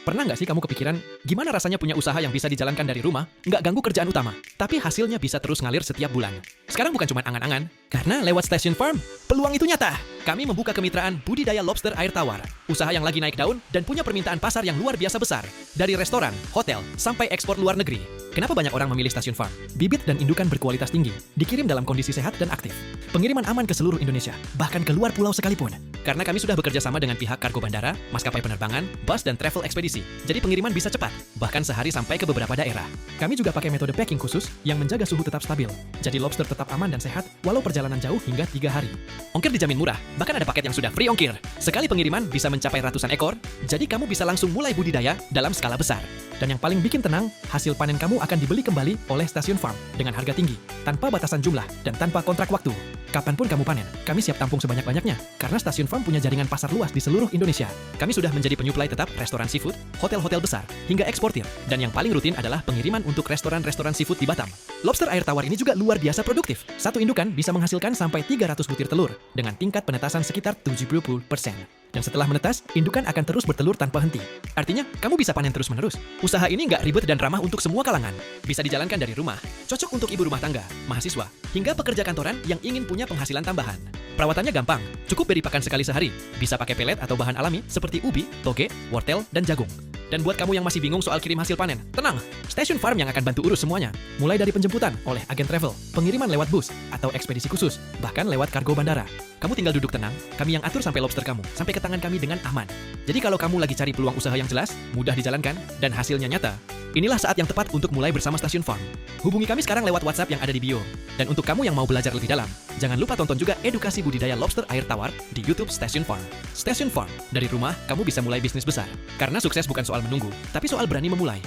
Pernah nggak sih kamu kepikiran, gimana rasanya punya usaha yang bisa dijalankan dari rumah, nggak ganggu kerjaan utama, tapi hasilnya bisa terus ngalir setiap bulan? Sekarang bukan cuma angan-angan, karena lewat Station Farm, peluang itu nyata. Kami membuka kemitraan budidaya lobster air tawar, usaha yang lagi naik daun dan punya permintaan pasar yang luar biasa besar, dari restoran, hotel, sampai ekspor luar negeri. Kenapa banyak orang memilih Station Farm? Bibit dan indukan berkualitas tinggi, dikirim dalam kondisi sehat dan aktif. Pengiriman aman ke seluruh Indonesia, bahkan ke luar pulau sekalipun. Karena kami sudah bekerja sama dengan pihak kargo bandara, maskapai penerbangan, bus dan travel ekspedisi. Jadi pengiriman bisa cepat, bahkan sehari sampai ke beberapa daerah. Kami juga pakai metode packing khusus yang menjaga suhu tetap stabil. Jadi lobster tetap aman dan sehat walau perjalanan jauh hingga 3 hari. Ongkir dijamin murah, bahkan ada paket yang sudah free ongkir. Sekali pengiriman bisa mencapai ratusan ekor, jadi kamu bisa langsung mulai budidaya dalam skala besar. Dan yang paling bikin tenang, hasil panen kamu akan dibeli kembali oleh Station Farm dengan harga tinggi, tanpa batasan jumlah dan tanpa kontrak waktu. Kapanpun kamu panen, kami siap tampung sebanyak-banyaknya, karena Station Farm punya jaringan pasar luas di seluruh Indonesia. Kami sudah menjadi penyuplai tetap restoran seafood, hotel-hotel besar, hingga eksportir. Dan yang paling rutin adalah pengiriman untuk restoran-restoran seafood di Batam. Lobster air tawar ini juga luar biasa produktif. Satu indukan bisa menghasilkan sampai 300 butir telur, dengan tingkat penetasan sekitar 70%. Dan setelah menetas, indukan akan terus bertelur tanpa henti. Artinya, kamu bisa panen terus-menerus. Usaha ini nggak ribet dan ramah untuk semua kalangan. Bisa dijalankan dari rumah, cocok untuk ibu rumah tangga, mahasiswa, hingga pekerja kantoran yang ingin punya penghasilan tambahan. Perawatannya gampang, cukup beri pakan sekali sehari. Bisa pakai pelet atau bahan alami seperti ubi, toge, wortel, dan jagung. Dan buat kamu yang masih bingung soal kirim hasil panen, tenang, Station Farm yang akan bantu urus semuanya. Mulai dari penjemputan oleh agen travel, pengiriman lewat bus, atau ekspedisi khusus, bahkan lewat kargo bandara. Kamu tinggal duduk tenang, kami yang atur sampai lobster kamu, sampai ke tangan kami dengan aman. Jadi kalau kamu lagi cari peluang usaha yang jelas, mudah dijalankan, dan hasilnya nyata, inilah saat yang tepat untuk mulai bersama Station Farm. Hubungi kami sekarang lewat WhatsApp yang ada di bio. Dan untuk kamu yang mau belajar lebih dalam, jangan lupa tonton juga edukasi budidaya lobster air tawar di YouTube Station Farm. Station Farm, dari rumah kamu bisa mulai bisnis besar. Karena sukses bukan soal menunggu, tapi soal berani memulai.